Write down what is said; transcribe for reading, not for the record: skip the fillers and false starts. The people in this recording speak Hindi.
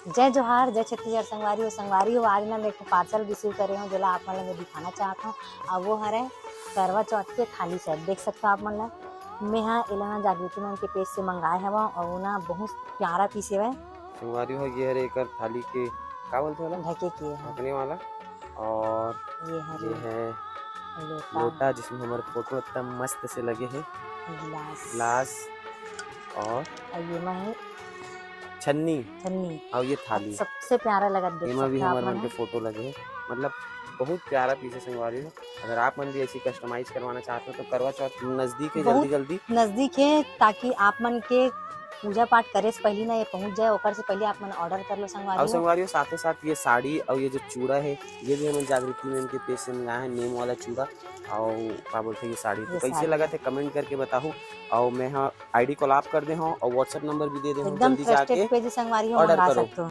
जय जोहार, जय छत्तीसगढ़ संगवारी हो। आज ना मैं एक पार्सल रिसीव करे हूँ जोला आप मन ला मैं दिखाना चाहत हूँ। और वो हरे करवा चौथ के थाली सेट। देख सकते हो आप मन ला मैं हाँ एला ना जागृति मैम के पेज से मंगाए हवा और ना बहुत प्यारा पीस है। संगवारी हो ये हरे एक थाली के का बोलते वाला ढके किए हैं ढकने वाला। और ये है लोटा जिसमें हमारे फोटो इतना मस्त से लगे हैं। गिलास और ये में है छन्नी और ये थाली सबसे प्यारा लगा। देख एमा भी सकते हमारे आप मन के फोटो लगे हैं। मतलब बहुत प्यारा पीस है संगवारी हो। अगर आप मन भी ऐसी कस्टमाइज करवाना चाहते हो तो करवा चौथ नजदीक है, जल्दी नजदीक है ताकि आप मन के पूजा पाठ करे से पहले ना ये पहुंच जाए। ओकर से पहले आप मन ऑर्डर कर लो और संगवारी संगवारी हो। साथ ही साथ ये साड़ी और ये जो चूड़ा है ये भी हमें जागृति मैम के पेज से मंगाया है। नेम वाला चूड़ा और क्या बोलते हैं ये साड़ी तो कैसे लगा थे कमेंट करके बताओ। और मैं हाँ आईडी कोलैब कर दे हूँ और व्हाट्सएप नंबर भी दे दे हूँ, एकदम जल्दी ट्रस्टेड जाके पेज संगवारी हो ऑर्डर मंगा करो। सकते हो।